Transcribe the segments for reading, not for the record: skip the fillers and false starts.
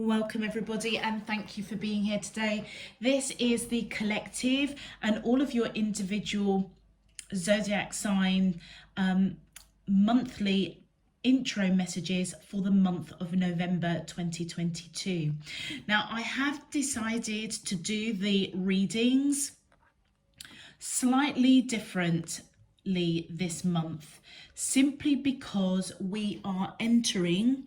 Welcome everybody, and thank you for being here today. This is the collective and all of your individual zodiac sign monthly intro messages for the month of November 2022. Now, I have decided to do the readings slightly differently this month, simply because we are entering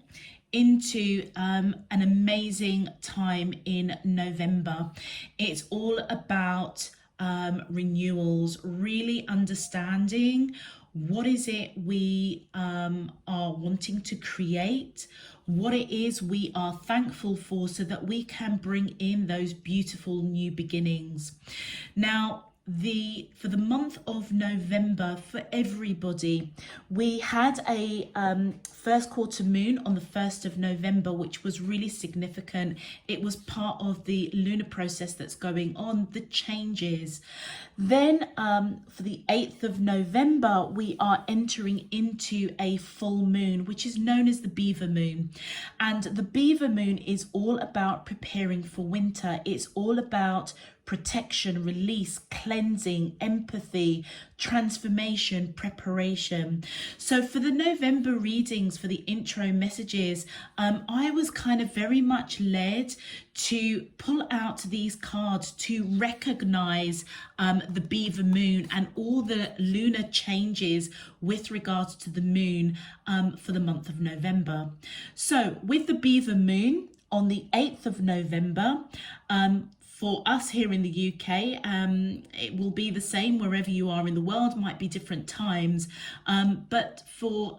into an amazing time in November. It's all about renewals, really understanding what is it we are wanting to create, what it is we are thankful for, so that we can bring in those beautiful new beginnings. Now, for the month of November, for everybody, we had a first quarter moon on the 1st of November, which was really significant. It was part of the lunar process that's going on, the changes. Then for the 8th of November, we are entering into a full moon, which is known as the beaver moon. And the beaver moon is all about preparing for winter. It's all about protection, release, cleansing, empathy, transformation, preparation. So for the November readings, for the intro messages, I was kind of very much led to pull out these cards to recognize the beaver moon and all the lunar changes with regards to the moon for the month of November. So with the beaver moon on the 8th of November, for us here in the UK, it will be the same wherever you are in the world, might be different times, but for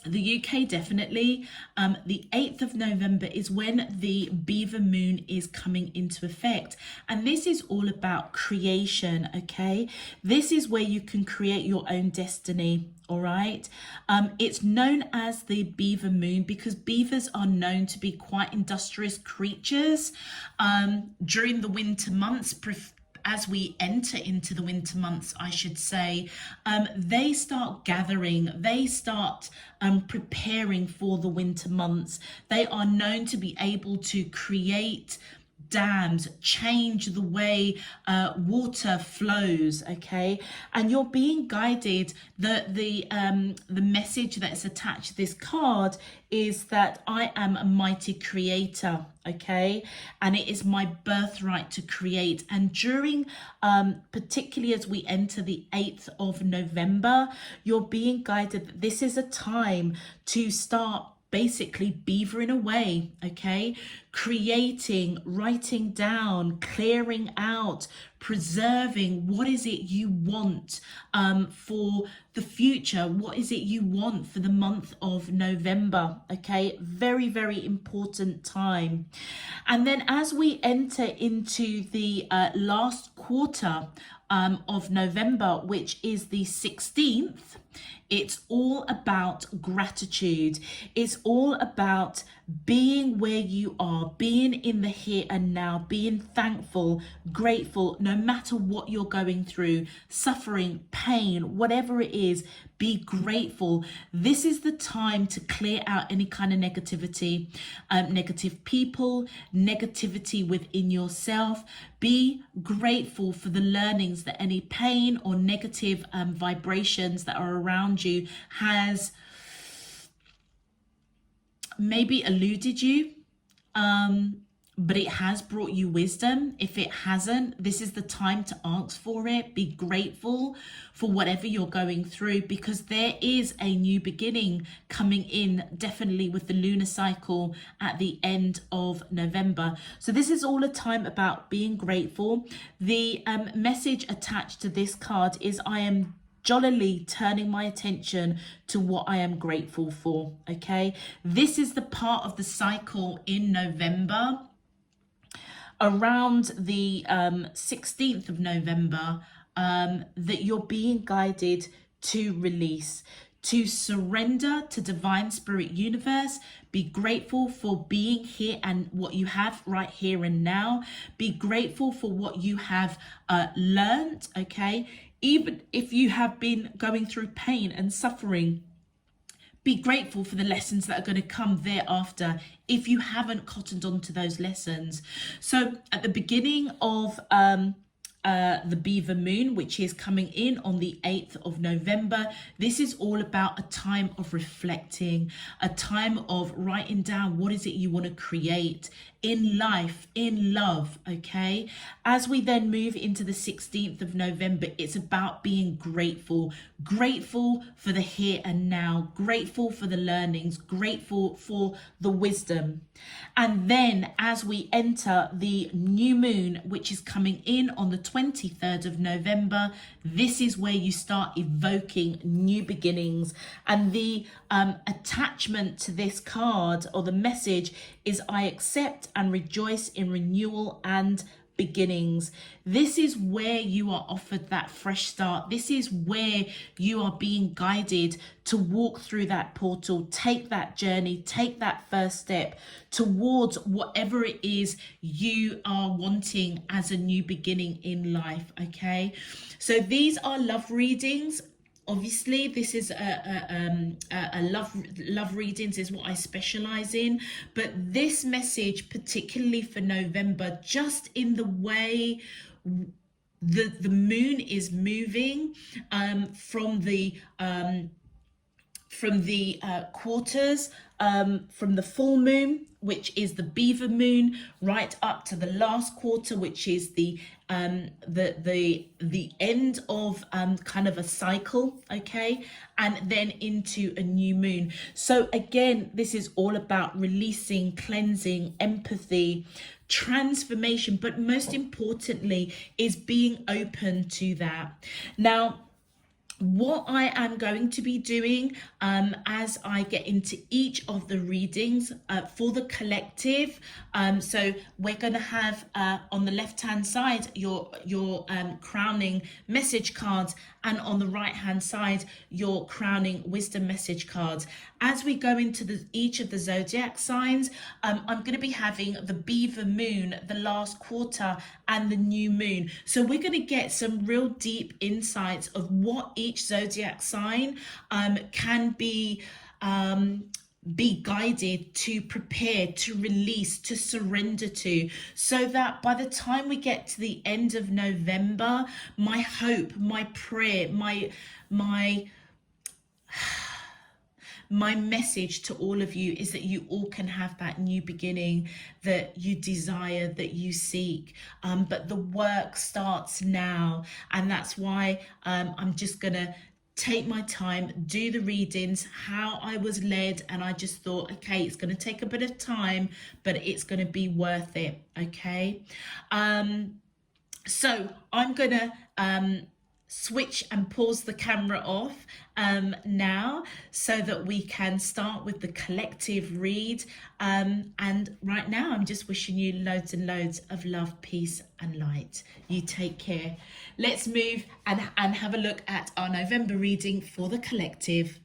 the UK, definitely, the 8th of November is when the beaver moon is coming into effect. And this is all about creation, okay? This is where you can create your own destiny, all right? It's known as the beaver moon because beavers are known to be quite industrious creatures during the winter months. As we enter into the winter months, I should say, they start gathering, they start preparing for the winter months. They are known to be able to create dams, change the way water flows, okay? And you're being guided. The message that is attached to this card is that I am a mighty creator, okay? And it is my birthright to create. And during, particularly as we enter the 8th of November, you're being guided that this is a time to start basically beavering away, okay? Creating, writing down, clearing out, preserving. What is it you want for the future? What is it you want for the month of November? Okay, very, very important time. And then as we enter into the last quarter of November, which is the 16th, it's all about gratitude. It's all about being where you are, being in the here and now, being thankful, grateful, no matter what you're going through, suffering, pain, whatever it is, be grateful. This is the time to clear out any kind of negativity, negative people, negativity within yourself. Be grateful for the learnings that any pain or negative vibrations that are around you has maybe eluded you, but it has brought you wisdom. If it hasn't, this is the time to ask for it. Be grateful for whatever you're going through, because there is a new beginning coming in, definitely with the lunar cycle at the end of November. So this is all a time about being grateful. The message attached to this card is I am jollily turning my attention to what I am grateful for, okay? This is the part of the cycle in November, around the 16th of November, that you're being guided to release, to surrender to divine spirit universe. Be grateful for being here and what you have right here and now. Be grateful for what you have learned, okay? Even if you have been going through pain and suffering, be grateful for the lessons that are going to come thereafter if you haven't cottoned on to those lessons. So at the beginning of the beaver moon, which is coming in on the 8th of November. This is all about a time of reflecting, a time of writing down what is it you want to create in life, in love, okay? As we then move into the 16th of November, it's about being grateful, grateful for the here and now, grateful for the learnings, grateful for the wisdom. And then as we enter the new moon, which is coming in on the 23rd of November, this is where you start evoking new beginnings. And the attachment to this card, or the message, is I accept and rejoice in renewal and beginnings. This is where you are offered that fresh start. This is where you are being guided to walk through that portal, take that journey, take that first step towards whatever it is you are wanting as a new beginning in life, okay? So these are love readings. Obviously, this is a love readings is what I specialize in, but this message, particularly for November, just in the way the moon is moving from the quarters, from the full moon, which is the beaver moon, right up to the last quarter, which is the end of kind of a cycle, okay, and then into a new moon. So again, this is all about releasing, cleansing, empathy, transformation, but most importantly is being open to that. Now, what I am going to be doing as I get into each of the readings for the collective, so we're going to have on the left hand side your crowning message cards, and on the right hand side your crowning wisdom message cards. As we go into each of the zodiac signs, I'm going to be having the beaver moon, the last quarter, and the new moon. So we're going to get some real deep insights of what each zodiac sign can be guided to prepare, to release, to surrender to, so that by the time we get to the end of November, my hope, my prayer, my message to all of you is that you all can have that new beginning that you desire, that you seek, but the work starts now. And that's why I'm just gonna take my time, do the readings how I was led, and I just thought, okay, it's going to take a bit of time, but it's going to be worth it, okay? So I'm going to switch and pause the camera off now, so that we can start with the collective read, and right now I'm just wishing you loads and loads of love, peace and light. You take care. Let's move and have a look at our November reading for the collective.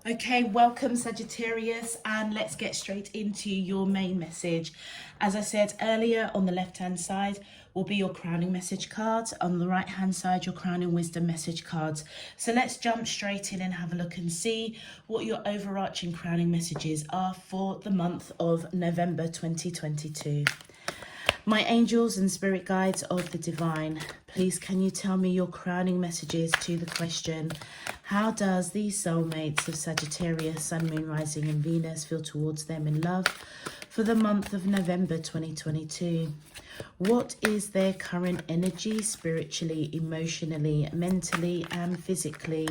Okay, welcome Sagittarius, and let's get straight into your main message. As I said earlier, on the left hand side will be your crowning message cards, on the right hand side your crowning wisdom message cards. So let's jump straight in and have a look and see what your overarching crowning messages are for the month of November 2022. My angels and spirit guides of the divine, please can you tell me your crowning messages to the question, how does these soulmates of Sagittarius, Sun, Moon, Rising and Venus feel towards them in love for the month of November 2022? What is their current energy spiritually, emotionally, mentally and physically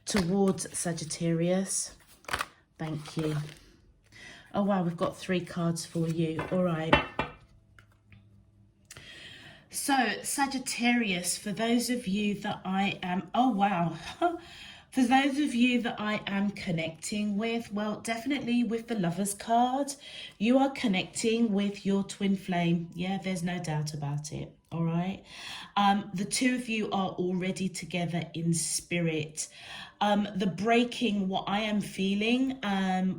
towards Sagittarius? Thank you. Oh wow, we've got 3 cards for you. All right. So Sagittarius, for those of you that I am, oh wow, for those of you that I am connecting with, well, definitely with the Lovers card, you are connecting with your twin flame. Yeah, there's no doubt about it. All right. The two of you are already together in spirit. The breaking, what I am feeling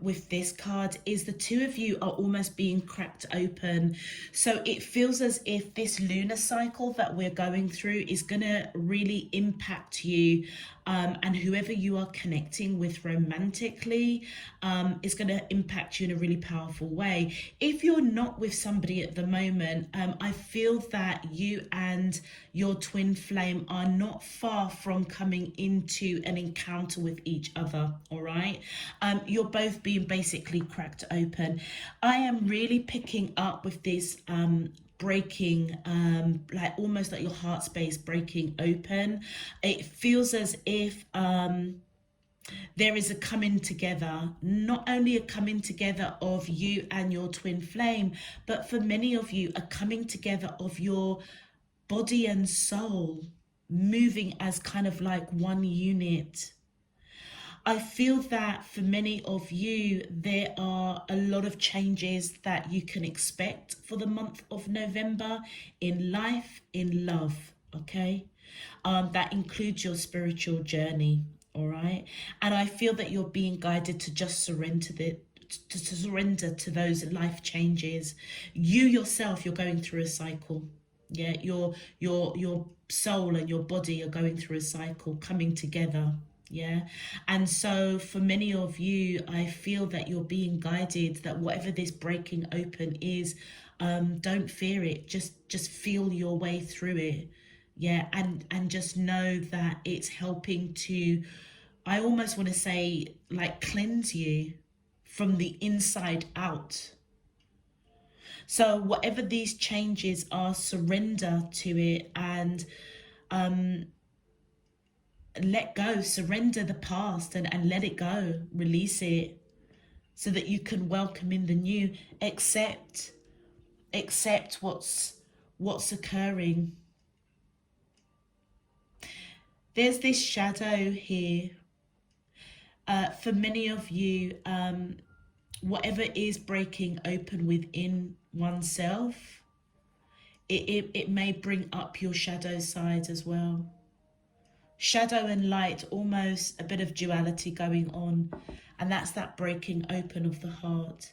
with this card is the two of you are almost being cracked open. So it feels as if this lunar cycle that we're going through is going to really impact you. And whoever you are connecting with romantically is going to impact you in a really powerful way. If you're not with somebody at the moment, I feel that you and your twin flame are not far from coming into an encounter with each other. All right. You're both being basically cracked open. I am really picking up with this breaking, like almost like your heart space breaking open. It feels as if there is a coming together, not only a coming together of you and your twin flame, but for many of you, a coming together of your body and soul moving as kind of like one unit. I feel that for many of you, there are a lot of changes that you can expect for the month of November in life, in love, okay? That includes your spiritual journey, all right? And I feel that you're being guided to just surrender to surrender to those life changes. You yourself, you're going through a cycle. Yeah, your soul and your body are going through a cycle coming together. Yeah. And so for many of you, I feel that you're being guided that whatever this breaking open is, don't fear it. Just feel your way through it. Yeah. And just know that it's helping to, I almost want to say, like, cleanse you from the inside out. So whatever these changes are, surrender to it and let go, surrender the past and let it go, release it so that you can welcome in the new. Accept what's occurring. There's this shadow here. For many of you, whatever is breaking open within oneself, it may bring up your shadow side as well. Shadow and light, almost a bit of duality going on, and that's that breaking open of the heart.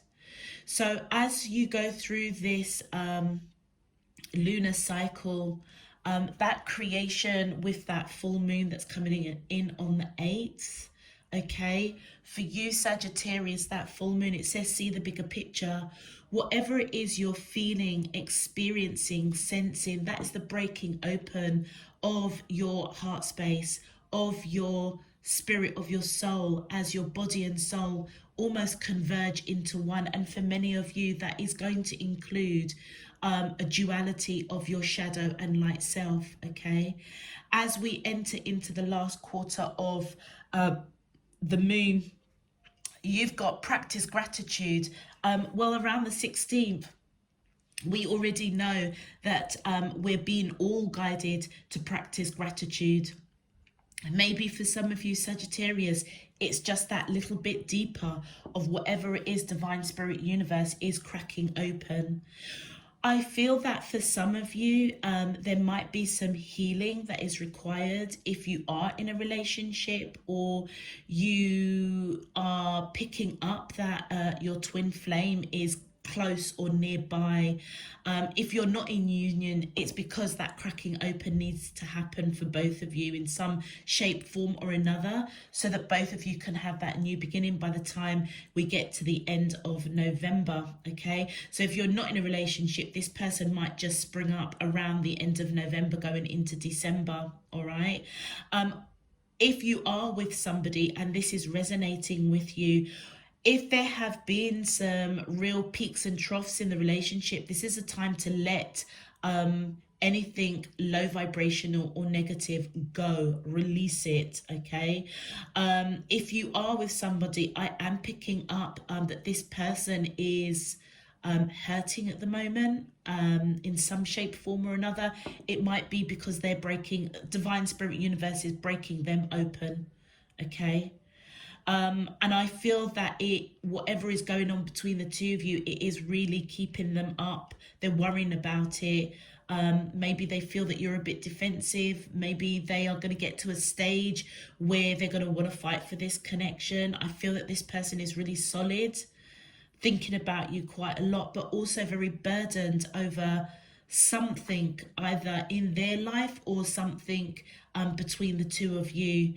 So as you go through this lunar cycle, that creation with that full moon that's coming in on the 8th, okay, for you Sagittarius, that full moon, it says see the bigger picture. Whatever it is you're feeling, experiencing, sensing, that is the breaking open of your heart space, of your spirit, of your soul, as your body and soul almost converge into one. And for many of you, that is going to include a duality of your shadow and light self, okay? As we enter into the last quarter of the moon, you've got practice gratitude. Well, around the 16th, we already know that we're being all guided to practice gratitude. Maybe for some of you Sagittarius, it's just that little bit deeper of whatever it is divine spirit universe is cracking open. I feel that for some of you, there might be some healing that is required if you are in a relationship or you are picking up that your twin flame is close or nearby. If you're not in union, it's because that cracking open needs to happen for both of you in some shape, form or another, so that both of you can have that new beginning by the time we get to the end of November, okay? So if you're not in a relationship, this person might just spring up around the end of November going into December, all right? If you are with somebody and this is resonating with you, if there have been some real peaks and troughs in the relationship, this is a time to let anything low vibrational or negative go, release it, okay? If you are with somebody, I am picking up that this person is hurting at the moment in some shape, form or another. It might be because they're breaking, divine spirit universe is breaking them open, okay? And I feel that whatever is going on between the two of you, it is really keeping them up. They're worrying about it. Maybe they feel that you're a bit defensive. Maybe they are going to get to a stage where they're going to want to fight for this connection. I feel that this person is really solid, thinking about you quite a lot, but also very burdened over something either in their life or something between the two of you.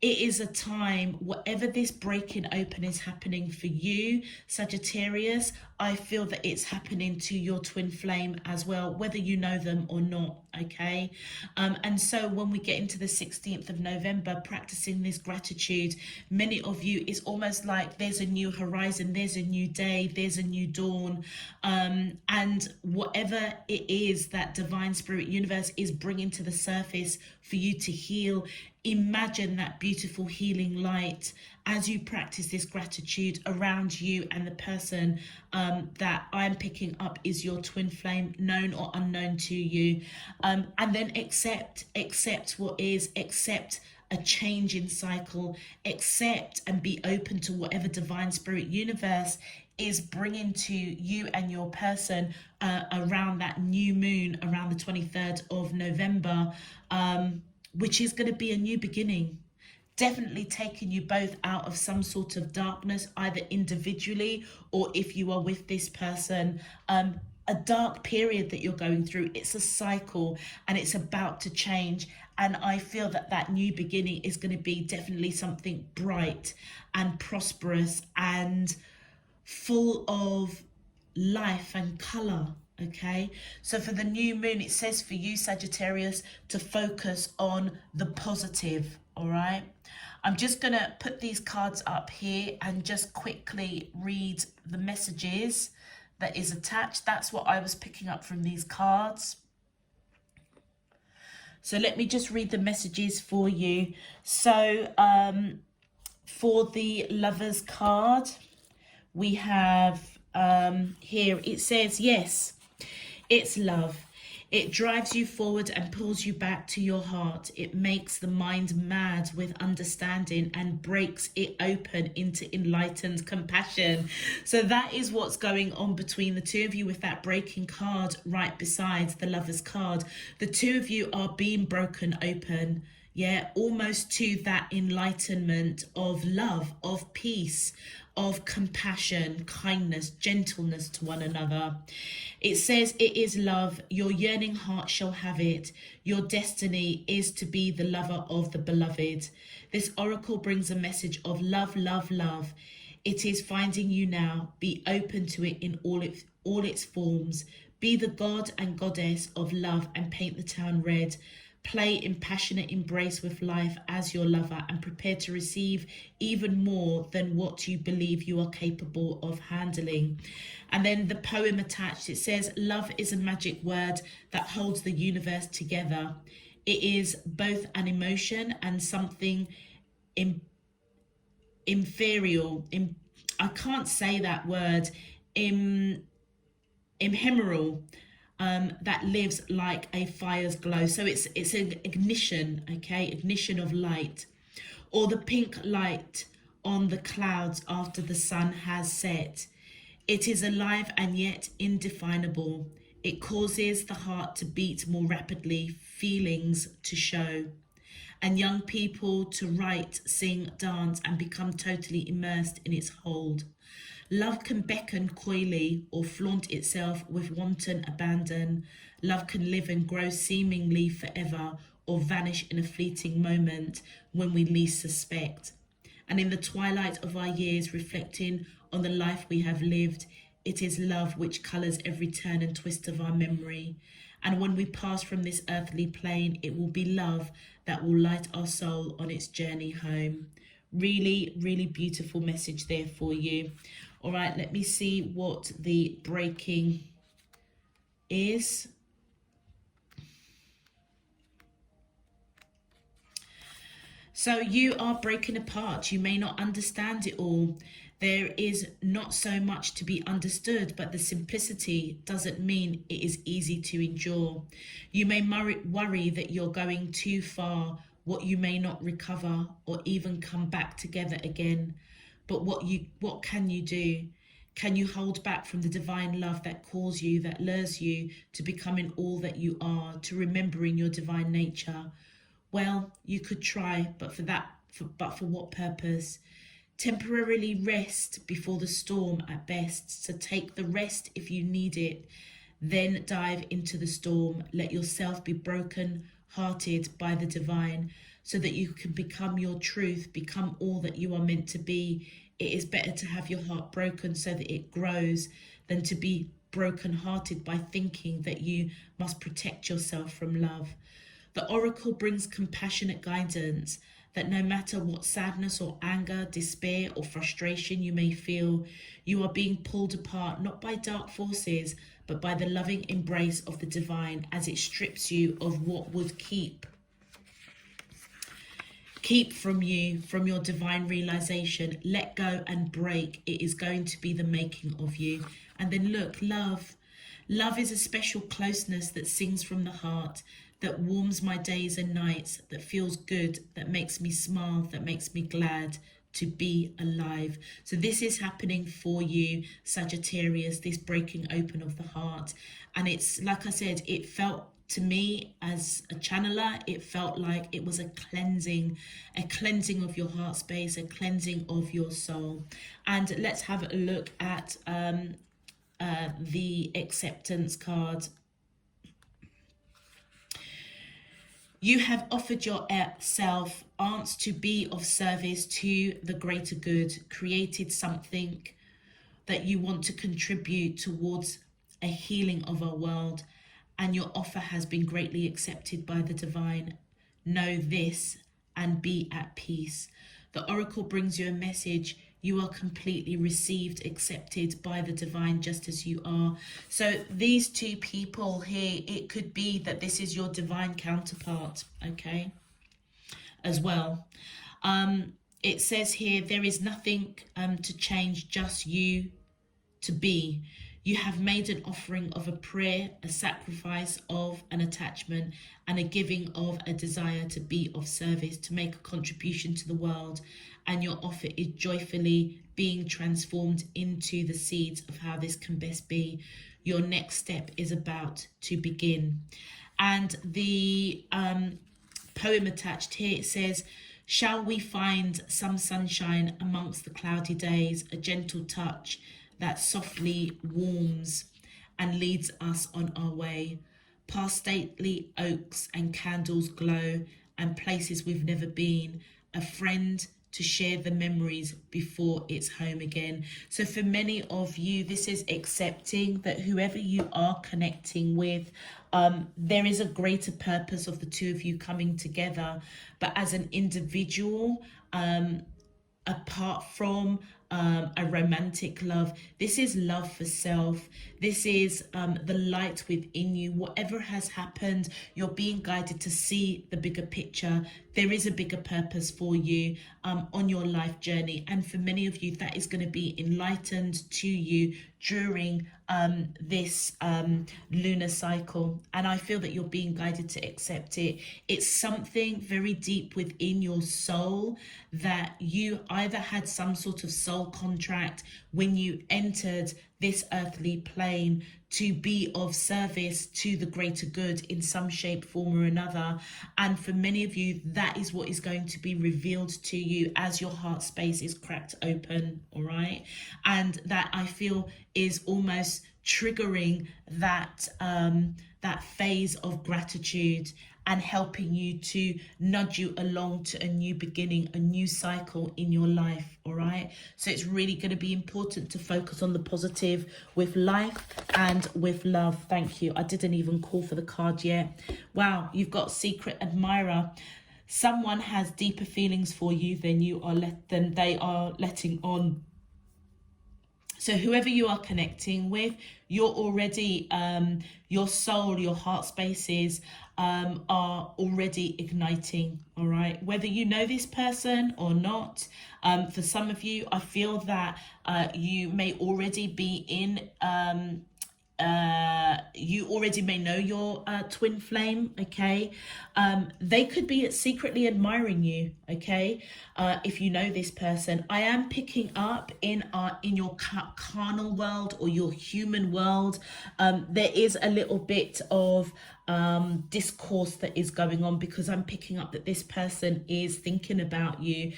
It is a time, whatever this breaking open is happening for you, Sagittarius, I feel that it's happening to your twin flame as well, whether you know them or not, okay? And so when we get into the 16th of November, practicing this gratitude, many of you, it's almost like there's a new horizon, there's a new day, there's a new dawn. And whatever it is that divine spirit universe is bringing to the surface for you to heal, imagine that beautiful healing light as you practice this gratitude around you and the person that I'm picking up is your twin flame, known or unknown to you. And then accept what is, accept a change in cycle, accept and be open to whatever divine spirit universe is bringing to you and your person around that new moon, around the 23rd of November, which is going to be a new beginning. Definitely taking you both out of some sort of darkness, either individually or if you are with this person. A dark period that you're going through. It's a cycle and it's about to change. And I feel that that new beginning is going to be definitely something bright and prosperous and full of life and color. Okay, so for the new moon, it says for you, Sagittarius, to focus on the positive. All right, I'm just gonna put these cards up here and just quickly read the messages that is attached. That's what I was picking up from these cards. So let me just read the messages for you. So for the Lovers card, we have here, it says, yes, it's love. It drives you forward and pulls you back to your heart. It makes the mind mad with understanding and breaks it open into enlightened compassion. So that is what's going on between the two of you with that breaking card right beside the Lovers card. The two of you are being broken open. Yeah, almost to that enlightenment of love, of peace, of compassion, kindness, gentleness to one another. It says it is love. Your yearning heart shall have it. Your destiny is to be the lover of the beloved. This oracle brings a message of love, love, love. It is finding you now. Be open to it in all its forms. Be the god and goddess of love and paint the town red. Play in passionate embrace with life as your lover and prepare to receive even more than what you believe you are capable of handling. And then the poem attached, it says, love is a magic word that holds the universe together. It is both an emotion and something inferior. I can't say that word. Ephemeral. That lives like a fire's glow. So it's an ignition, okay? Ignition of light. Or the pink light on the clouds after the sun has set. It is alive and yet indefinable. It causes the heart to beat more rapidly, feelings to show, and young people to write, sing, dance, and become totally immersed in its hold. Love can beckon coyly or flaunt itself with wanton abandon. Love can live and grow seemingly forever or vanish in a fleeting moment when we least suspect. And in the twilight of our years, reflecting on the life we have lived, it is love which colours every turn and twist of our memory. And when we pass from this earthly plane, it will be love that will light our soul on its journey home. Really, really beautiful message there for you. All right, let me see what the breaking is. So you are breaking apart. You may not understand it all. There is not so much to be understood, but the simplicity doesn't mean it is easy to endure. You may worry that you're going too far what you may not recover or even come back together again. But what can you do? Can you hold back from the divine love that calls you, that lures you to becoming all that you are, to remembering your divine nature? Well, you could try, but for what purpose? Temporarily rest before the storm at best. So take the rest if you need it. Then dive into the storm. Let yourself be broken hearted by the divine so that you can become your truth, become all that you are meant to be. It is better to have your heart broken so that it grows than to be broken hearted by thinking that you must protect yourself from love. The oracle brings compassionate guidance that no matter what sadness or anger, despair or frustration you may feel, you are being pulled apart not by dark forces, but by the loving embrace of the divine as it strips you of what would keep from you, from your divine realization. Let go and break. It is going to be the making of you. And then look, love. Love is a special closeness that sings from the heart, that warms my days and nights, that feels good, that makes me smile, that makes me glad to be alive. So this is happening for you, Sagittarius, this breaking open of the heart. And it's, like I said, it felt to me as a channeler, it felt like it was a cleansing of your heart space, a cleansing of your soul. And let's have a look at the acceptance card. You have offered yourself, aunts, to be of service to the greater good, created something that you want to contribute towards a healing of our world, and your offer has been greatly accepted by the divine. Know this and be at peace. The oracle brings you a message. You are completely received, accepted by the divine just as you are. So these two people here, it could be that this is your divine counterpart, okay, as well. It says here, there is nothing to change, just you to be. You have made an offering of a prayer, a sacrifice of an attachment, and a giving of a desire to be of service, to make a contribution to the world. And your offer is joyfully being transformed into the seeds of how this can best be. Your next step is about to begin. And the poem attached here, it says, shall we find some sunshine amongst the cloudy days, a gentle touch that softly warms and leads us on our way, past stately oaks and candles glow, and places we've never been, a friend to share the memories before it's home again. So for many of you, this is accepting that whoever you are connecting with, there is a greater purpose of the two of you coming together, but as an individual, apart from a romantic love, this is love for self. This is the light within you. Whatever has happened, you're being guided to see the bigger picture. There is a bigger purpose for you on your life journey, and for many of you that is going to be enlightened to you during this lunar cycle. And I feel that you're being guided to accept it. It's something very deep within your soul that you either had some sort of soul contract when you entered this earthly plane to be of service to the greater good in some shape, form or another. And for many of you, that is what is going to be revealed to you as your heart space is cracked open, all right? And that, I feel, is almost triggering that that phase of gratitude and helping you to nudge you along to a new beginning, a new cycle in your life, all right? So it's really going to be important to focus on the positive with life and with love. Thank you. I didn't even call for the card yet. Wow, you've got secret admirer. Someone has deeper feelings for you than they are letting on. So whoever you are connecting with, you're already, your soul, your heart spaces are already igniting, all right? Whether you know this person or not, for some of you, I feel that you may already be in you already may know your twin flame, okay? They could be secretly admiring you, okay? If you know this person, I am picking up in your carnal world or your human world, there is a little bit of discourse that is going on, because I'm picking up that this person is thinking about you,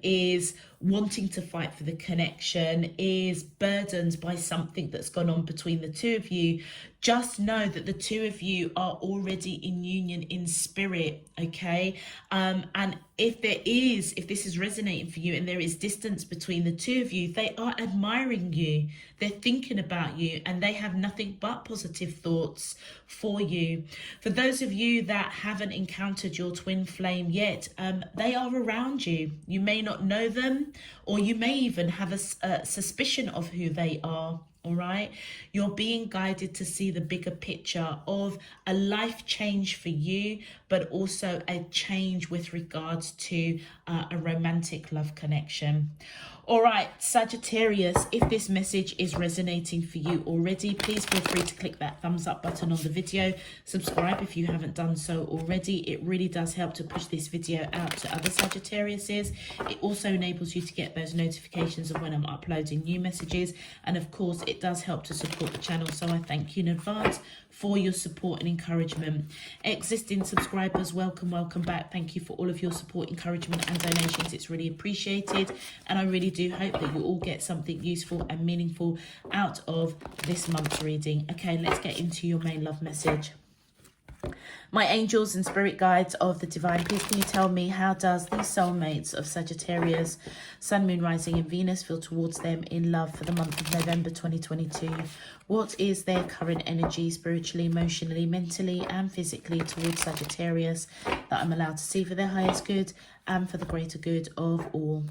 is wanting to fight for the connection, is burdened by something that's gone on between the two of you. Just know that the two of you are already in union in spirit, okay? And if this is resonating for you and there is distance between the two of you, they are admiring you, they're thinking about you, and they have nothing but positive thoughts for you. For those of you that haven't encountered your twin flame yet, they are around you. You may not know them, or you may even have a suspicion of who they are. All right, you're being guided to see the bigger picture of a life change for you, but also a change with regards to a romantic love connection. All right, Sagittarius, if this message is resonating for you already, please feel free to click that thumbs up button on the video. Subscribe if you haven't done so already. It really does help to push this video out to other Sagittariuses. It also enables you to get those notifications of when I'm uploading new messages. And of course, it does help to support the channel. So I thank you in advance for your support and encouragement. Existing subscribers, welcome back. Thank you for all of your support, encouragement and donations. It's really appreciated, and I really do hope that you all get something useful and meaningful out of this month's reading. Okay, let's get into your main love message. My angels and spirit guides of the divine, please can you tell me, how does these soulmates of Sagittarius, Sun, Moon, Rising and Venus feel towards them in love for the month of November 2022? What is their current energy spiritually, emotionally, mentally and physically towards Sagittarius that I'm allowed to see for their highest good and for the greater good of all?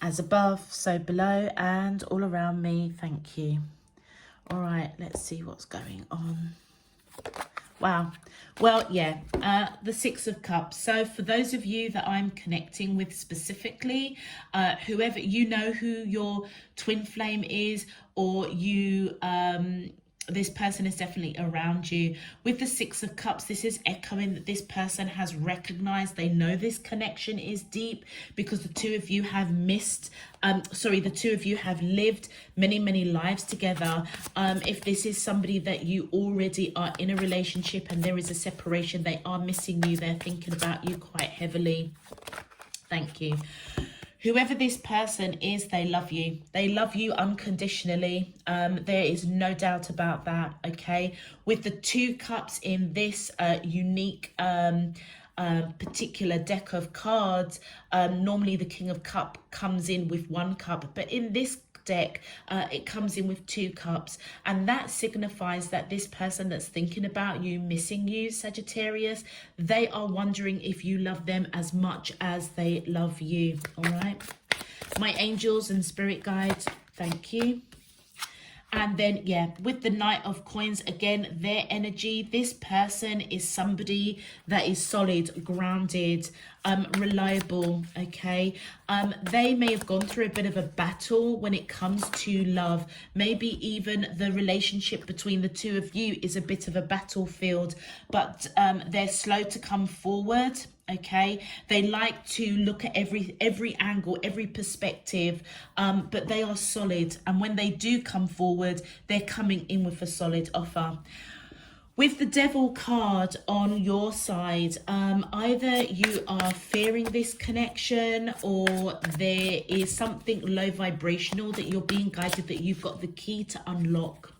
As above, so below and all around me. Thank you. All right, let's see what's going on. Wow. Well, yeah, the Six of Cups. So for those of you that I'm connecting with specifically, whoever, you know who your twin flame is, or you this person is definitely around you. With the Six of Cups, this is echoing that this person has recognized, they know this connection is deep, because the two of you have the two of you have lived many lives together. If this is somebody that you already are in a relationship and there is a separation, they are missing you, they're thinking about you quite heavily. Thank you. Whoever this person is, they love you. They love you unconditionally. There is no doubt about that, okay? With the Two Cups in this unique particular deck of cards, normally the King of Cups comes in with one cup, but in this deck it comes in with two cups, and that signifies that this person that's thinking about you, missing you, Sagittarius, they are wondering if you love them as much as they love you. All right, my angels and spirit guides, thank you. And then, yeah, with the Knight of Coins, again, their energy, this person is somebody that is solid, grounded, reliable, okay? They may have gone through a bit of a battle when it comes to love. Maybe even the relationship between the two of you is a bit of a battlefield, but they're slow to come forward. Okay, they like to look at every angle, every perspective, but they are solid, and when they do come forward, they're coming in with a solid offer. With the Devil card on your side, either you are fearing this connection, or there is something low vibrational that you're being guided that you've got the key to unlock.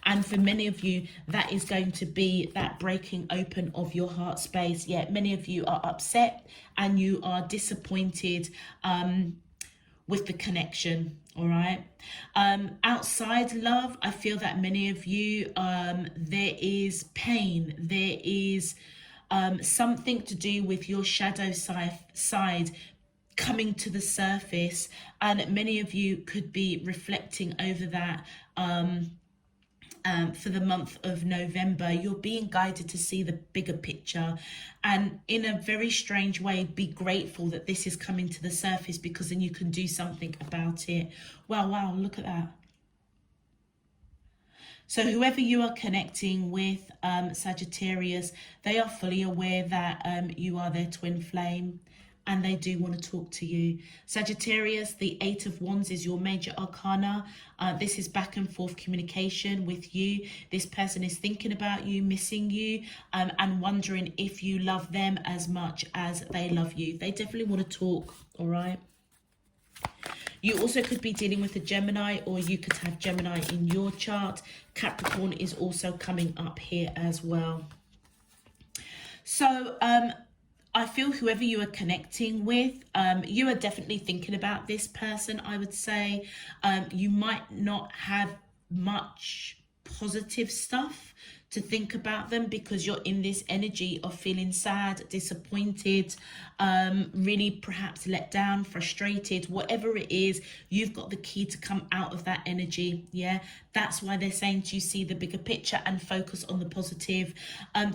And for many of you, that is going to be that breaking open of your heart space. Yeah, many of you are upset and you are disappointed with the connection. All right, outside love, I feel that many of you, there is pain, there is something to do with your shadow side coming to the surface, and many of you could be reflecting over that for the month of November. You're being guided to see the bigger picture, and in a very strange way, be grateful that this is coming to the surface, because then you can do something about it. Wow, look at that. So whoever you are connecting with, Sagittarius, they are fully aware that you are their twin flame, and they do want to talk to you. Sagittarius, the Eight of Wands is your major arcana. This is back and forth communication with you. This person is thinking about you, missing you, and wondering if you love them as much as they love you. They definitely want to talk, all right? You also could be dealing with a Gemini, or you could have Gemini in your chart. Capricorn is also coming up here as well. So I feel whoever you are connecting with, you are definitely thinking about this person, I would say. You might not have much positive stuff to think about them, because you're in this energy of feeling sad, disappointed, really perhaps let down, frustrated, whatever it is. You've got the key to come out of that energy. Yeah, that's why they're saying to you, see the bigger picture and focus on the positive.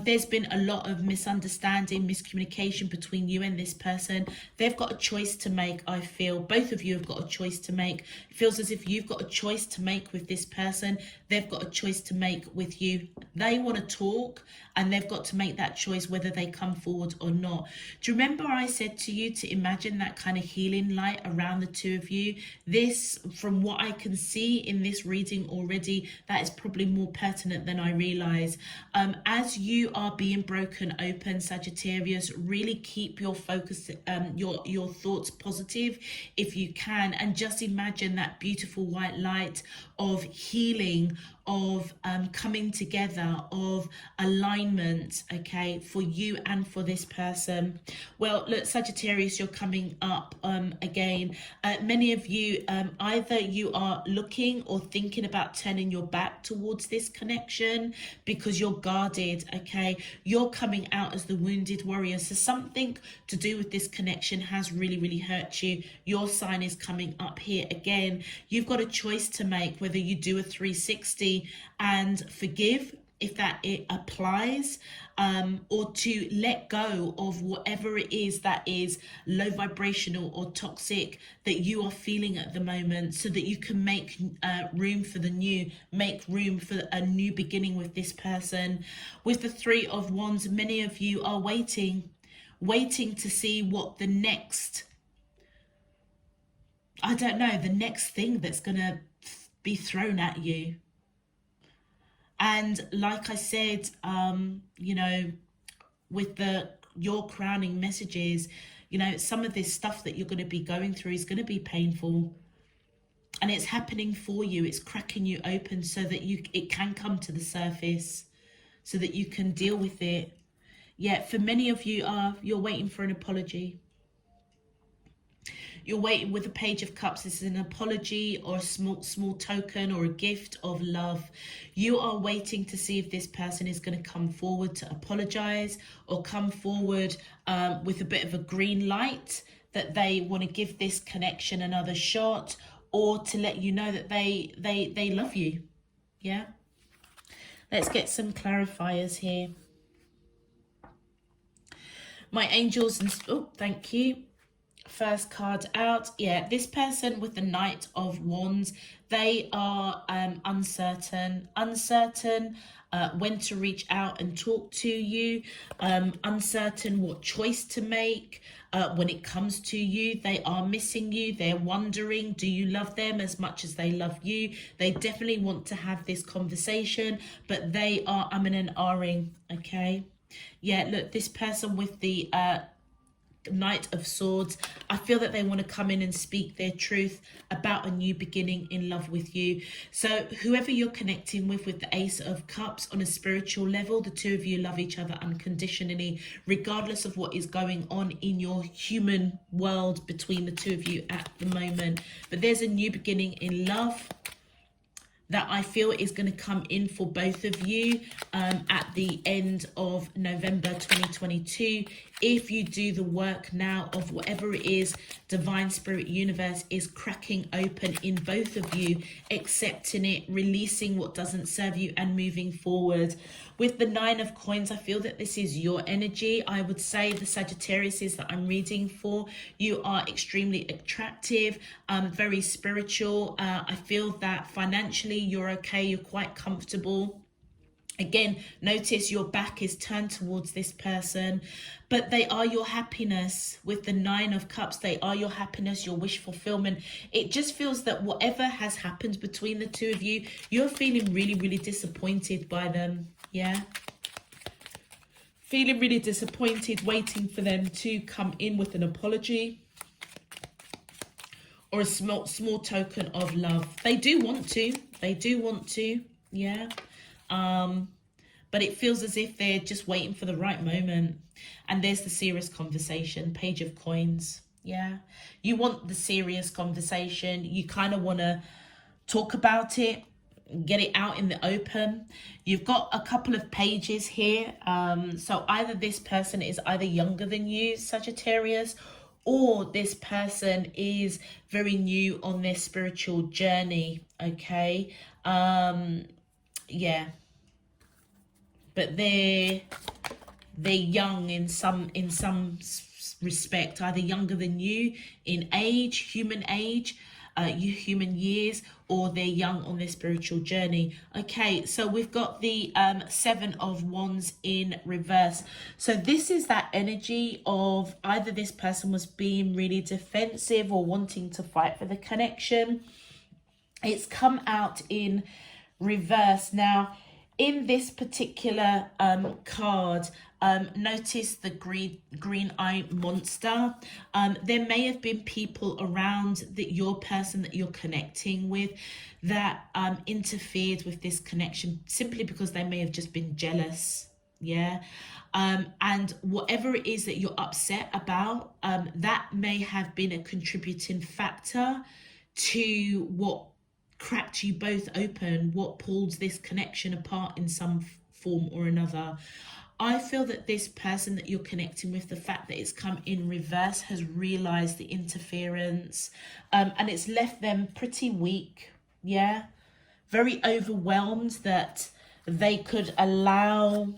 There's been a lot of misunderstanding, miscommunication between you and this person. They've got a choice to make. I feel both of you have got a choice to make. It feels as if you've got a choice to make with this person. They've got a choice to make with you. They want to talk, and they've got to make that choice whether they come forward or not. Do you remember I said to you to imagine that kind of healing light around the two of you? This, from what I can see in this reading already, that is probably more pertinent than I realize. As you are being broken open, Sagittarius, really keep your focus, your thoughts positive if you can, and just imagine that beautiful white light of healing, of coming together, of alignment, okay, for you and for this person. Well, look, Sagittarius, you're coming up again. Many of you, either you are looking or thinking about turning your back towards this connection because you're guarded, okay? You're coming out as the wounded warrior. So something to do with this connection has really hurt you. Your sign is coming up here again. You've got a choice to make, whether you do a 360 and forgive if that it applies, or to let go of whatever it is that is low vibrational or toxic that you are feeling at the moment, so that you can make room for the new, make room for a new beginning with this person. With the Three of Wands, many of you are waiting to see what the next, I don't know, the next thing that's gonna be thrown at you. And like I said, you know, with your crowning messages, you know, some of this stuff that you're going to be going through is going to be painful, and it's happening for you. It's cracking you open so that it can come to the surface, so that you can deal with it. Yeah, for many of you, you're waiting for an apology. You're waiting with the Page of Cups. This is an apology or a small token or a gift of love. You are waiting to see if this person is going to come forward to apologize, or come forward with a bit of a green light that they want to give this connection another shot, or to let you know that they love you. Yeah. Let's get some clarifiers here. My angels and thank you. First card out. Yeah, this person with the Knight of Wands, they are uncertain when to reach out and talk to you, uncertain what choice to make when it comes to you. They are missing you. They're wondering, do you love them as much as they love you? They definitely want to have this conversation, but they are and ahhing, okay? Yeah, look, this person with the Knight of Swords, I feel that they want to come in and speak their truth about a new beginning in love with you. So whoever you're connecting with the Ace of Cups, on a spiritual level, the two of you love each other unconditionally, regardless of what is going on in your human world between the two of you at the moment. But there's a new beginning in love. that I feel is going to come in for both of you at the end of November 2022. If you do the work now of whatever it is, divine spirit universe is cracking open in both of you, accepting it, releasing what doesn't serve you and moving forward. With the 9 of coins, I feel that this is your energy. I would say the Sagittariuses that I'm reading for, you are extremely attractive, very spiritual. I feel that financially you're okay, you're quite comfortable. Again, notice your back is turned towards this person, but they are your happiness. With the 9 of cups, they are your happiness, your wish fulfillment. It just feels that whatever has happened between the two of you, you're feeling really, really disappointed by them. Yeah. Feeling really disappointed, waiting for them to come in with an apology or a small token of love. They do want to. They do want to. Yeah. But it feels as if they're just waiting for the right moment. And there's the serious conversation, Page of Coins. Yeah. You want the serious conversation. You kind of want to talk about it, get it out in the open. You've got a couple of pages here. So either this person is either younger than you, Sagittarius, or this person is very new on their spiritual journey. Okay. Yeah. But they're young in some respect, either younger than you in age, human years, or they're young on their spiritual journey. Okay, so we've got the 7 of Wands in reverse. So this is that energy of either this person was being really defensive or wanting to fight for the connection. It's come out in reverse. Now, in this particular card, notice the green eye monster. There may have been people around your person that you're connecting with that interfered with this connection simply because they may have just been jealous. Yeah. And whatever it is that you're upset about, that may have been a contributing factor to what cracked you both open, what pulls this connection apart in some form or another. I feel that this person that you're connecting with, the fact that it's come in reverse, has realized the interference, and it's left them pretty weak. Yeah, very overwhelmed that they could allow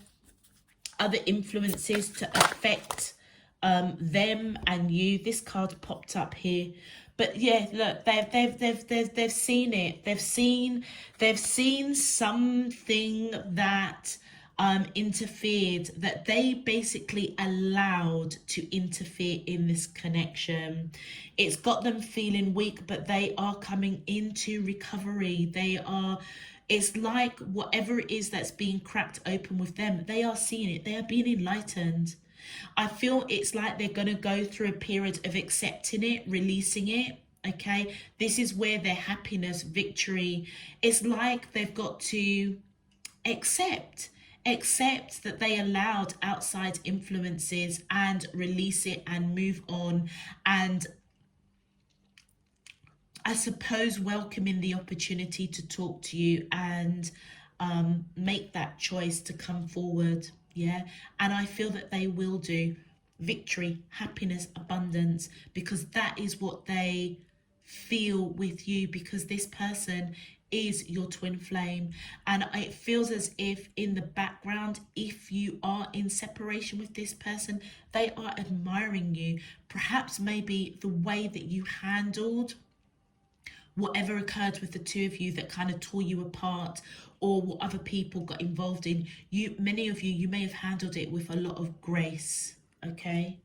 other influences to affect them and you. This card popped up here. But yeah, look, they've seen it. They've seen something that interfered, that they basically allowed to interfere in this connection. It's got them feeling weak, but they are coming into recovery. It's like whatever it is that's being cracked open with them, they are seeing it. They are being enlightened. I feel it's like they're going to go through a period of accepting it, releasing it. Okay, this is where their happiness, victory, it's like they've got to accept that they allowed outside influences and release it and move on, and I suppose welcoming the opportunity to talk to you and make that choice to come forward. Yeah, and I feel that they will do. Victory, happiness, abundance, because that is what they feel with you, because this person is your twin flame. And it feels as if in the background, if you are in separation with this person, they are admiring you. Perhaps maybe the way that you handled whatever occurred with the two of you that kind of tore you apart, or what other people got involved in, many of you may have handled it with a lot of grace. Okay.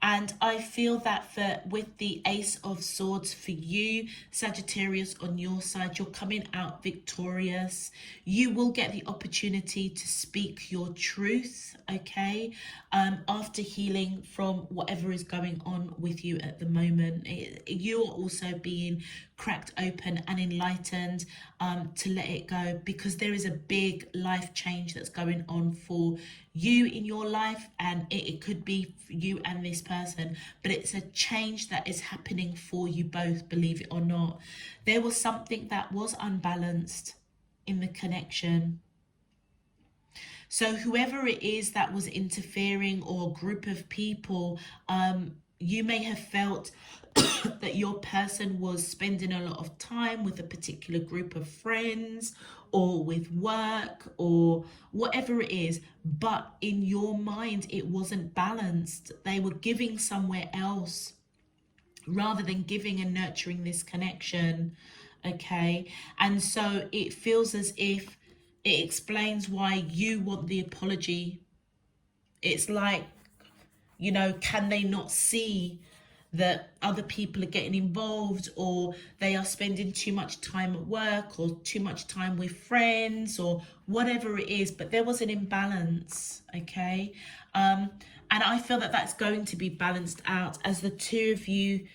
And I feel that with the Ace of Swords for you, Sagittarius, on your side, you're coming out victorious. You will get the opportunity to speak your truth, okay, after healing from whatever is going on with you at the moment. You are also being cracked open and enlightened. to let it go, because there is a big life change that's going on for you in your life, and it could be for you and this person, but it's a change that is happening for you both, believe it or not. There was something that was unbalanced in the connection. So whoever it is that was interfering, or a group of people, you may have felt that your person was spending a lot of time with a particular group of friends, or with work, or whatever it is, but in your mind it wasn't balanced. They were giving somewhere else rather than giving and nurturing this connection. Okay, and so it feels as if it explains why you want the apology. It's like, you know, can they not see that other people are getting involved, or they are spending too much time at work, or too much time with friends, or whatever it is, but there was an imbalance. Okay, and I feel that that's going to be balanced out as the two of you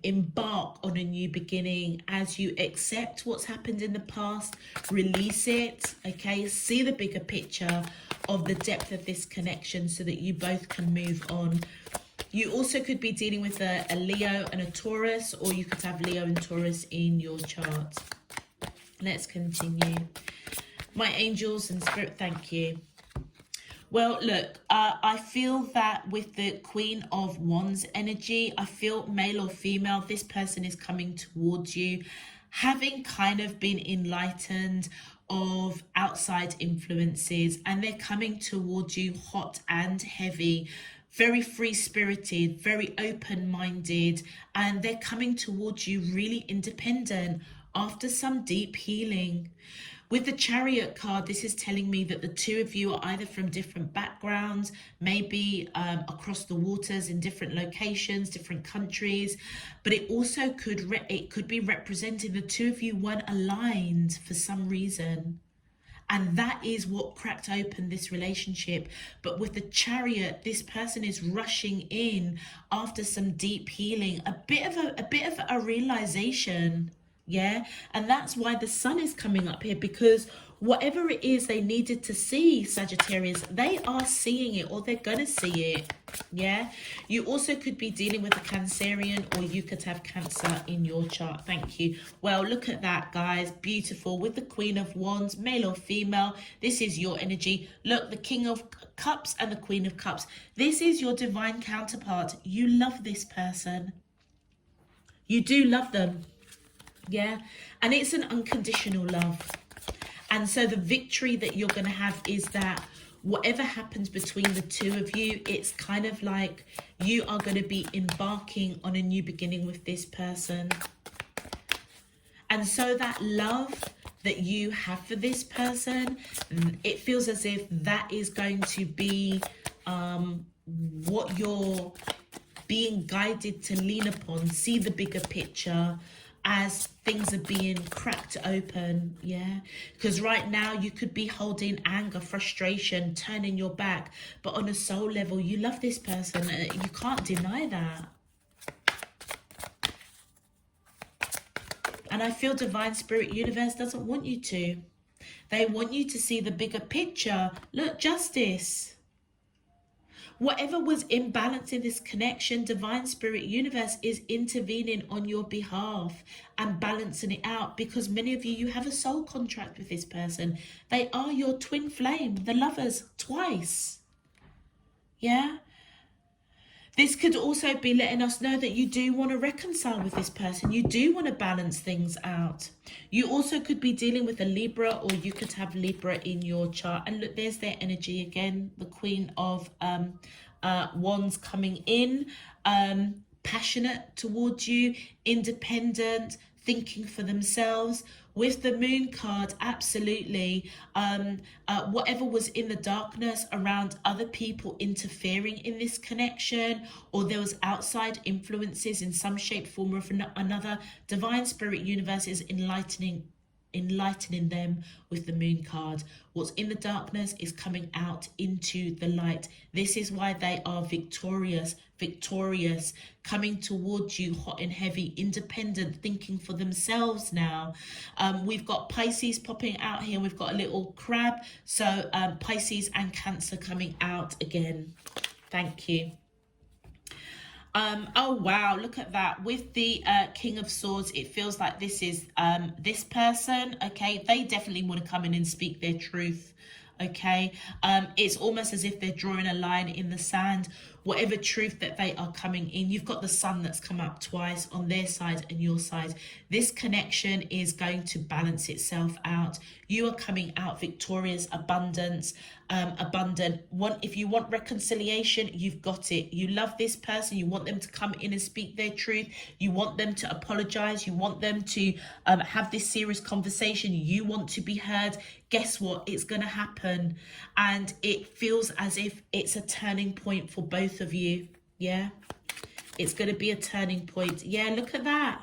embark on a new beginning, as you accept what's happened in the past, release it. Okay, see the bigger picture of the depth of this connection so that you both can move on. You also could be dealing with a Leo and a Taurus, or you could have Leo and Taurus in your chart. Let's continue. My angels and spirit, thank you. Well, look, I feel that with the Queen of Wands energy, I feel male or female, this person is coming towards you, having kind of been enlightened of outside influences, and they're coming towards you hot and heavy, very free-spirited, very open-minded, and they're coming towards you really independent after some deep healing. With the Chariot card, this is telling me that the two of you are either from different backgrounds, maybe across the waters in different locations, different countries, but it also could be representing the two of you weren't aligned for some reason. And that is what cracked open this relationship. But with the Chariot, this person is rushing in after some deep healing, a bit of a realization. Yeah, and that's why the Sun is coming up here, because whatever it is they needed to see, Sagittarius, they are seeing it, or they're gonna see it. Yeah, you also could be dealing with a Cancerian, or you could have Cancer in your chart. Thank you. Well, look at that, guys. Beautiful. With the Queen of Wands, male or female, this is your energy. Look, the King of Cups and the Queen of Cups, this is your divine counterpart. You love this person. You do love them. Yeah, and it's an unconditional love. And so the victory that you're going to have is that whatever happens between the two of you, it's kind of like you are going to be embarking on a new beginning with this person. And so that love that you have for this person, it feels as if that is going to be what you're being guided to lean upon. See the bigger picture as things are being cracked open. Yeah, because right now you could be holding anger, frustration, turning your back, but on a soul level you love this person. You can't deny that. And I feel divine spirit universe doesn't want you to. They want you to see the bigger picture. Look, justice. Whatever was imbalanced in this connection, divine spirit universe is intervening on your behalf and balancing it out, because many of you have a soul contract with this person. They are your twin flame, the lovers, twice. Yeah. This could also be letting us know that you do want to reconcile with this person. You do want to balance things out. You also could be dealing with a Libra, or you could have Libra in your chart. And look, there's their energy again. The Queen of Wands coming in. Passionate towards you, independent, thinking for themselves. With the Moon card, absolutely. Whatever was in the darkness around other people interfering in this connection, or there was outside influences in some shape, form, or another, divine spirit universe is enlightening enlightening them with the moon card. What's in the darkness is coming out into the light. This is why they are victorious, coming towards you hot and heavy, independent, thinking for themselves now. We've got Pisces popping out here. We've got a little crab. So Pisces and Cancer coming out again. Thank you. Oh wow, look at that. With the King of Swords, it feels like this is this person. Okay, they definitely want to come in and speak their truth. Okay, it's almost as if they're drawing a line in the sand. Whatever truth that they are coming in, you've got the sun that's come up twice on their side and your side. This connection is going to balance itself out. You are coming out victorious, abundant. If you want reconciliation, you've got it. You love this person. You want them to come in and speak their truth. You want them to apologize. You want them to have this serious conversation. You want to be heard. Guess what? It's going to happen. And it feels as if it's a turning point for both of you. Yeah, it's going to be a turning point. Yeah, look at that.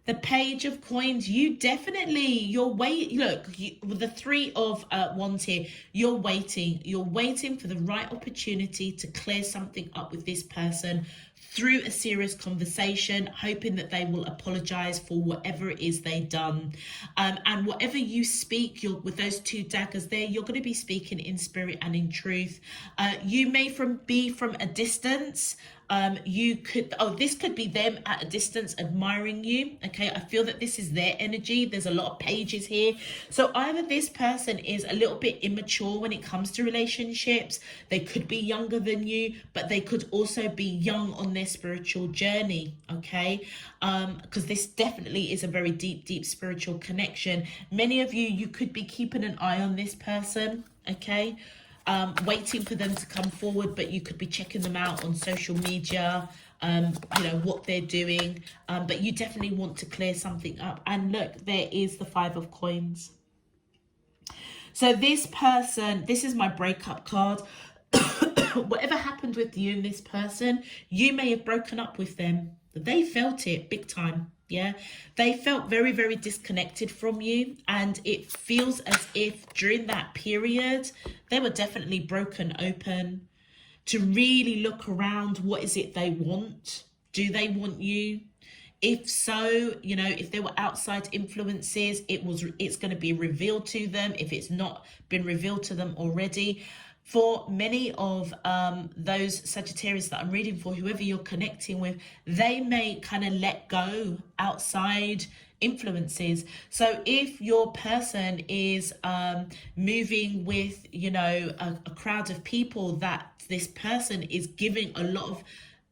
The Page of Coins. You definitely, with the Three of Wands here, you're waiting for the right opportunity to clear something up with this person through a serious conversation, hoping that they will apologize for whatever it is they've done. And whatever you speak, with those two daggers there, you're going to be speaking in spirit and in truth. You may be from a distance. This could be them at a distance admiring you. Okay, I feel that this is their energy. There's a lot of pages here. So either this person is a little bit immature when it comes to relationships. They could be younger than you, but they could also be young on their spiritual journey. Okay, because this definitely is a very deep spiritual connection. Many of you could be keeping an eye on this person. Okay, waiting for them to come forward, but you could be checking them out on social media, what they're doing, but you definitely want to clear something up. And look, there is the Five of Coins. So this person, this is my breakup card. Whatever happened with you and this person, you may have broken up with them. They felt it big time. Yeah, they felt very disconnected from you, and it feels as if during that period they were definitely broken open to really look around. What is it they want? Do they want you? If so, if there were outside influences, it's going to be revealed to them if it's not been revealed to them already. For many of those Sagittarius that I'm reading for, whoever you're connecting with, they may kind of let go outside influences. So if your person is moving with, a crowd of people that this person is giving a lot of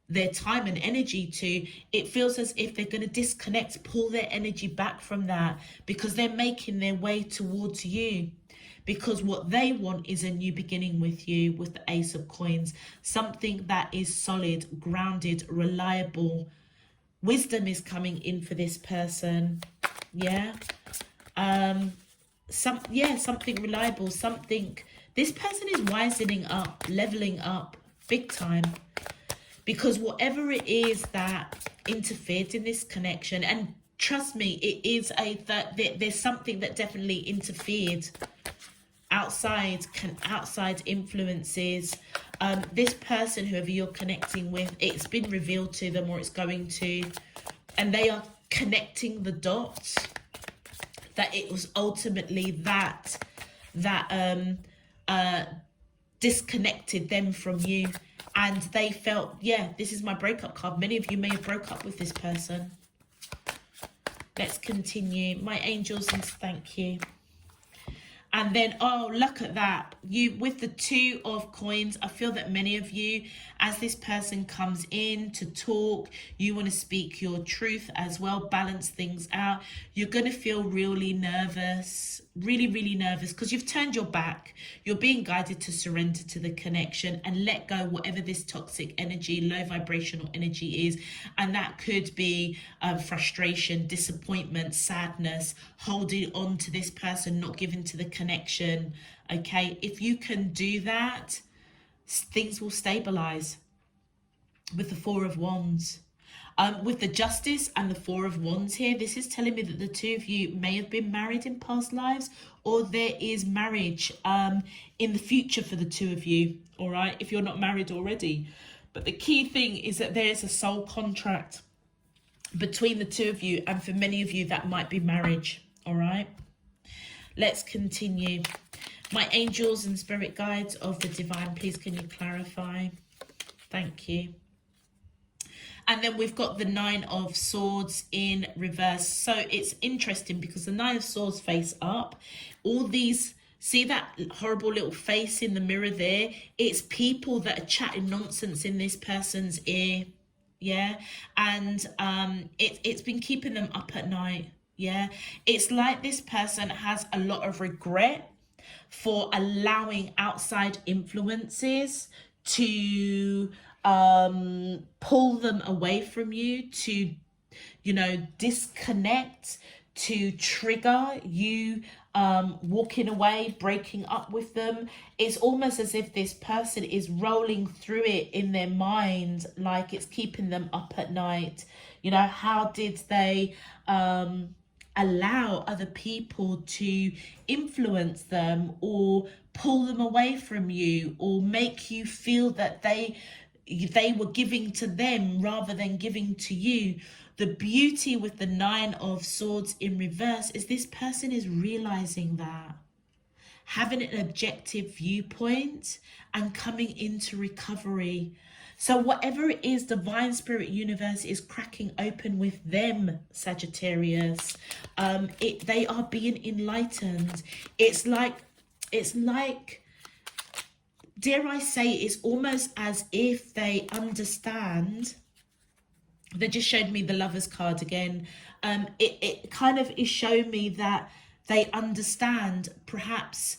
their time and energy to, it feels as if they're going to disconnect, pull their energy back from that, because they're making their way towards you. Because what they want is a new beginning with you, with the Ace of Coins. Something that is solid, grounded, reliable. Wisdom is coming in for this person. Yeah. Something reliable. This person is wisening up, leveling up, big time. Because whatever it is that interfered in this connection, and trust me, it is there's something that definitely interfered. Outside influences. This person, whoever you're connecting with, it's been revealed to them, or it's going to, and they are connecting the dots that it was ultimately that disconnected them from you, and they felt, yeah, this is my breakup card. Many of you may have broke up with this person. Let's continue. My angels, and thank you. And then, oh, look at that. You, with the Two of Coins, I feel that many of you, as this person comes in to talk, you want to speak your truth as well, balance things out. You're going to feel really nervous, really nervous, because you've turned your back. You're being guided to surrender to the connection and let go whatever this toxic energy, low vibrational energy is. And that could be frustration, disappointment, sadness, holding on to this person, not giving to the connection. Okay, if you can do that, things will stabilize. With the Four of Wands, With the Justice and the Four of Wands here, this is telling me that the two of you may have been married in past lives, or there is marriage in the future for the two of you, all right, if you're not married already. But the key thing is that there is a soul contract between the two of you, and for many of you that might be marriage, all right? Let's continue. My angels and spirit guides of the divine, please can you clarify? Thank you. And then we've got the Nine of Swords in reverse. So it's interesting because the Nine of Swords face up. All these, see that horrible little face in the mirror there? It's people that are chatting nonsense in this person's ear. Yeah. And it's been keeping them up at night. Yeah. It's like this person has a lot of regret for allowing outside influences to pull them away from you, to, you know, disconnect, to trigger you walking away, breaking up with them. It's almost as if this person is rolling through it in their mind, like it's keeping them up at night. You know, how did they allow other people to influence them or pull them away from you, or make you feel that they were giving to them rather than giving to you? The beauty with the Nine of Swords in reverse is this person is realizing that, having an objective viewpoint and coming into recovery. So whatever it is, divine spirit universe is cracking open with them, Sagittarius. They are being enlightened. It's like, dare I say, it's almost as if they understand. They just showed me the Lovers card again. It kind of is showing me that they understand perhaps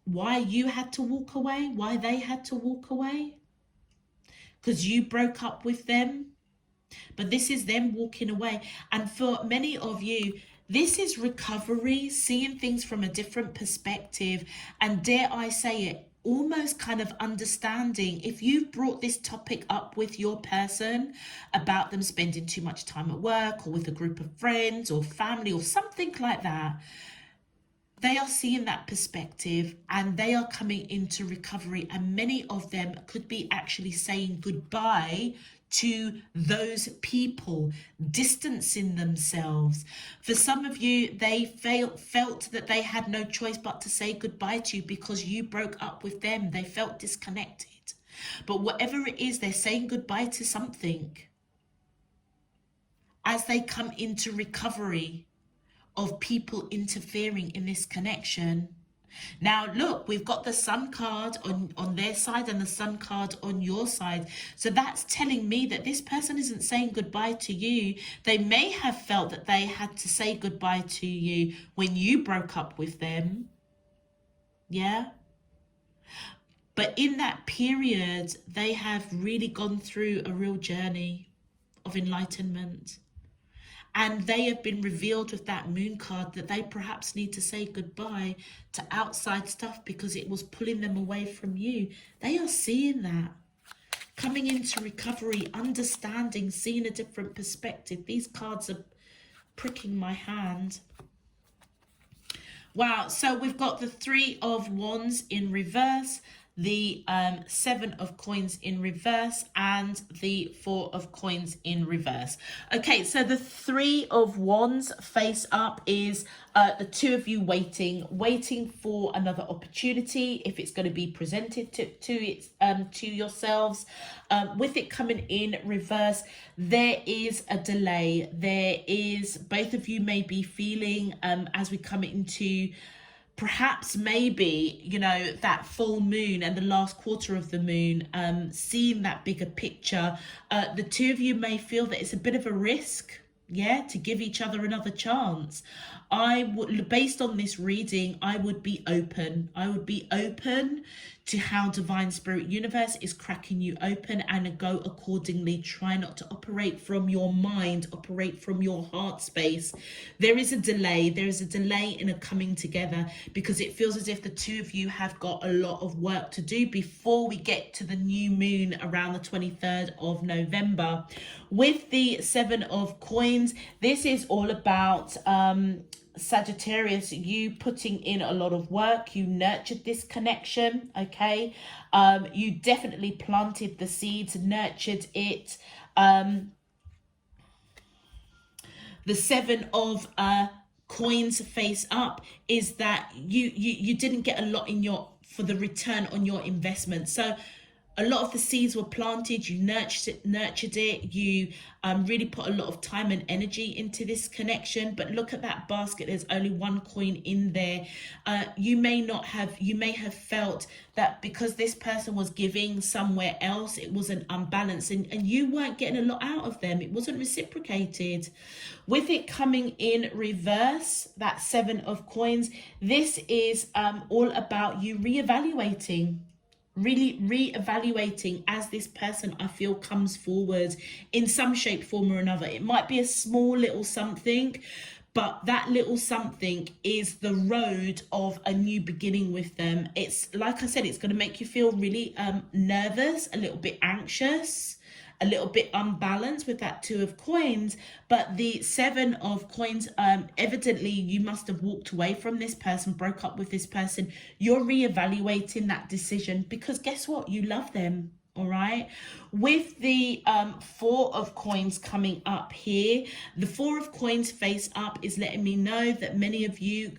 why you had to walk away, why they had to walk away, because you broke up with them. But this is them walking away. And for many of you, this is recovery, seeing things from a different perspective, and dare I say it, almost kind of understanding, if you've brought this topic up with your person about them spending too much time at work or with a group of friends or family or something like that, they are seeing that perspective and they are coming into recovery, and many of them could be actually saying goodbye to those people, distancing themselves. For some of you, they felt that they had no choice but to say goodbye to you because you broke up with them. They felt disconnected. But whatever it is, they're saying goodbye to something as they come into recovery of people interfering in this connection. Now look, we've got the Sun card on their side and the Sun card on your side. So that's telling me that this person isn't saying goodbye to you. They may have felt that they had to say goodbye to you when you broke up with them. Yeah. But in that period, they have really gone through a real journey of enlightenment. And they have been revealed with that Moon card that they perhaps need to say goodbye to outside stuff because it was pulling them away from you. They are seeing that. Coming into recovery, understanding, seeing a different perspective. These cards are pricking my hand. Wow, so we've got the Three of Wands in reverse, the Seven of Coins in reverse, and the Four of Coins in reverse. Okay, so the Three of Wands face up is the two of you waiting for another opportunity, if it's going to be presented to yourselves. With it coming in reverse, there is a delay. There is, both of you may be feeling as we come into perhaps maybe, you know, that full moon and the last quarter of the moon, seeing that bigger picture. The two of you may feel that it's a bit of a risk. yeah, to give each other another chance. I would, based on this reading, I would be open. I would be open to how Divine Spirit Universe is cracking you open, and go accordingly. Try not to operate from your mind, operate from your heart space. There is a delay. There is a delay in a coming together, because it feels as if the two of you have got a lot of work to do before we get to the new moon around the 23rd of November. With the Seven of Coins, this is all about Sagittarius, you putting in a lot of work. You nurtured this connection, okay? You definitely planted the seeds, nurtured it. The Seven of Coins face up is that you didn't get a lot in for the return on your investment. So a lot of the seeds were planted, you nurtured it, you really put a lot of time and energy into this connection. But look at that basket, there's only one coin in there. You may have felt that because this person was giving somewhere else, it wasn't unbalanced, and you weren't getting a lot out of them. It wasn't reciprocated. With it coming in reverse, that Seven of Coins, this is all about you reevaluating. Really reevaluating as this person, I feel, comes forward in some shape, form or another. It might be a small little something, but that little something is the road of a new beginning with them. It's, like I said, it's going to make you feel really nervous, a little bit anxious, a little bit unbalanced with that Two of Coins. But the Seven of Coins, evidently you must have walked away from this person, broke up with this person. You're reevaluating that decision, because guess what? You love them. All right. With the Four of Coins coming up here, the Four of Coins face up is letting me know that many of you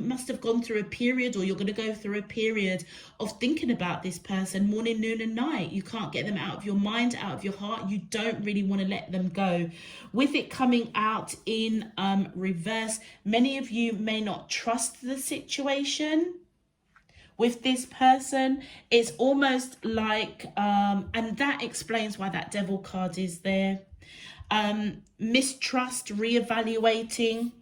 must have gone through a period, or you're going to go through a period of thinking about this person morning, noon and night. You can't get them out of your mind, out of your heart. You don't really want to let them go. With it coming out in reverse, many of you may not trust the situation. With this person, it's almost like, and that explains why that Devil card is there. Mistrust, reevaluating.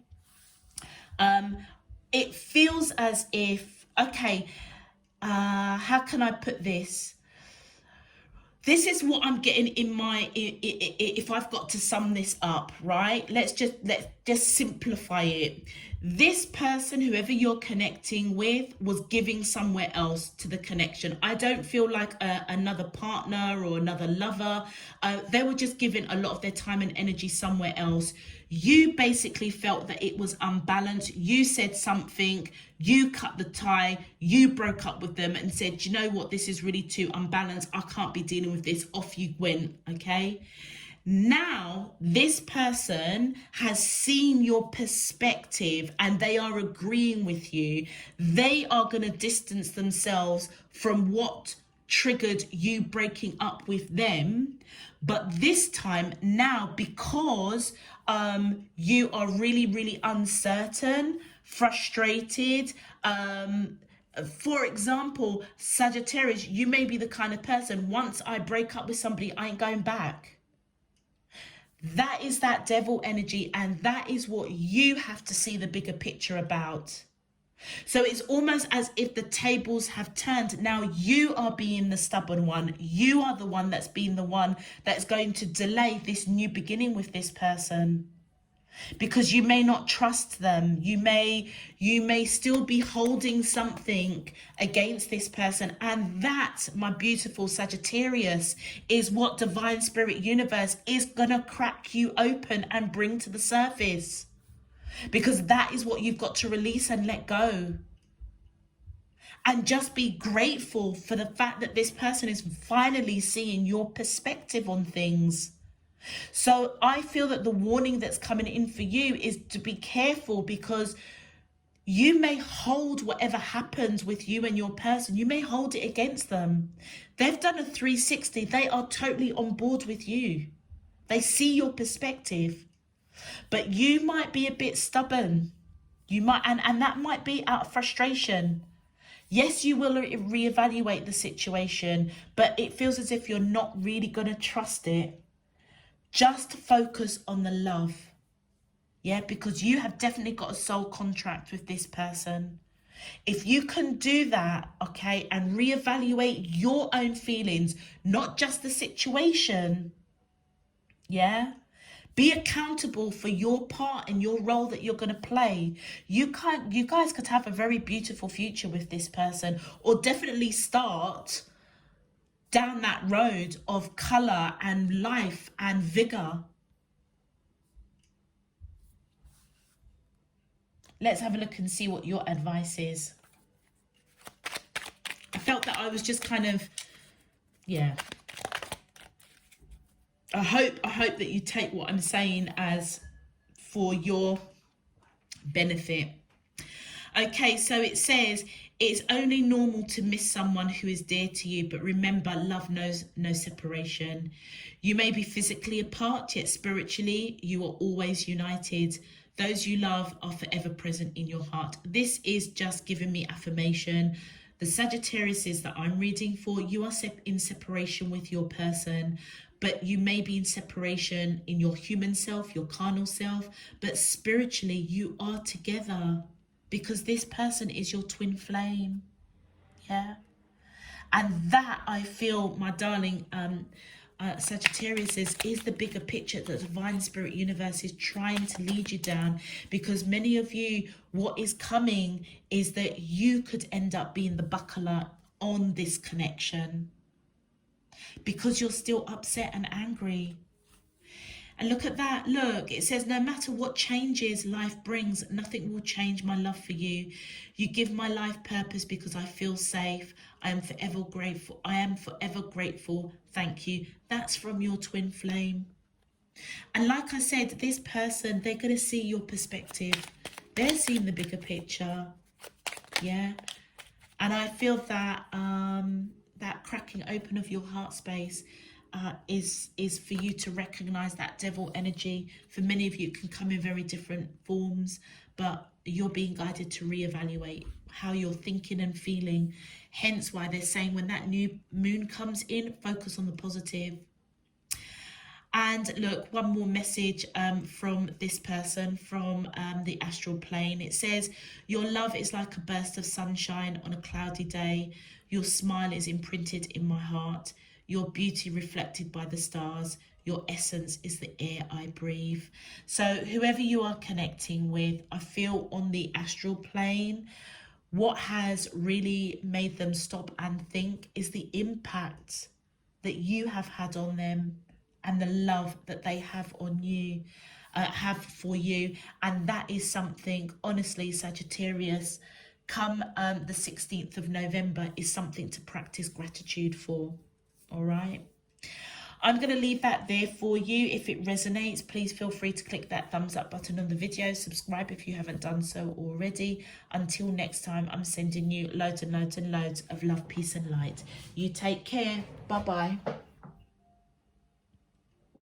It feels as if, okay, how can I put this? This is what I'm getting in my, if I've got to sum this up, right? Let's just simplify it. This person, whoever you're connecting with, was giving somewhere else to the connection. I don't feel like another partner or another lover. They were just giving a lot of their time and energy somewhere else. You basically felt that it was unbalanced. You said something, you cut the tie, you broke up with them and said, you know what, this is really too unbalanced. I can't be dealing with this. Off you went, okay? Now, this person has seen your perspective and they are agreeing with you. They are going to distance themselves from what triggered you breaking up with them. But this time now, because you are really, really uncertain, frustrated. For example, Sagittarius, you may be the kind of person, once I break up with somebody, I ain't going back. That is that Devil energy, and that is what you have to see the bigger picture about. So it's almost as if the tables have turned. Now you are being the stubborn one. You are the one that's been the one that's going to delay this new beginning with this person, because you may not trust them. You may still be holding something against this person. And that, my beautiful Sagittarius, is what Divine Spirit Universe is going to crack you open and bring to the surface. Because that is what you've got to release and let go. And just be grateful for the fact that this person is finally seeing your perspective on things. So I feel that the warning that's coming in for you is to be careful, because you may hold whatever happens with you and your person, you may hold it against them. They've done a 360. They are totally on board with you. They see your perspective. But you might be a bit stubborn. You might, and that might be out of frustration. Yes, you will reevaluate the situation, but it feels as if you're not really going to trust it. Just focus on the love. Yeah, because you have definitely got a soul contract with this person. If you can do that, okay, and reevaluate your own feelings, not just the situation, yeah, be accountable for your part and your role that you're going to play. You guys could have a very beautiful future with this person, or definitely start down that road of color and life and vigor. Let's have a look and see what your advice is. I felt that I was just kind of, yeah. I hope that you take what I'm saying as for your benefit. Okay, so it says, it's only normal to miss someone who is dear to you, but remember, love knows no separation. You may be physically apart, yet spiritually, you are always united. Those you love are forever present in your heart. This is just giving me affirmation. The Sagittariuses that I'm reading for, you are in separation with your person, but you may be in separation in your human self, your carnal self, but spiritually you are together because this person is your twin flame. Yeah. And that, I feel, my darling Sagittarius, is the bigger picture that the divine spirit universe is trying to lead you down, because many of you, what is coming is that you could end up being the buckler on this connection because you're still upset and angry. And look at that. Look, it says, no matter what changes life brings, nothing will change my love for you. You give my life purpose because I feel safe. I am forever grateful. I am forever grateful. Thank you. That's from your twin flame. And like I said, this person, they're going to see your perspective. They're seeing the bigger picture. Yeah. And I feel that that cracking open of your heart space is for you to recognize that devil energy. For many of you, it can come in very different forms, but you're being guided to reevaluate how you're thinking and feeling. Hence why they're saying when that new moon comes in, focus on the positive. And look, one more message from this person from the astral plane. It says, your love is like a burst of sunshine on a cloudy day. Your smile is imprinted in my heart. Your beauty reflected by the stars. Your essence is the air I breathe. So whoever you are connecting with, I feel on the astral plane, what has really made them stop and think is the impact that you have had on them and the love that they have on you, have for you. And that is something, honestly, Sagittarius, come the 16th of November, is something to practice gratitude for. All right. I'm going to leave that there for you. If it resonates, please feel free to click that thumbs up button on the video. Subscribe if you haven't done so already. Until next time, I'm sending you loads and loads and loads of love, peace and light. You take care. Bye-bye.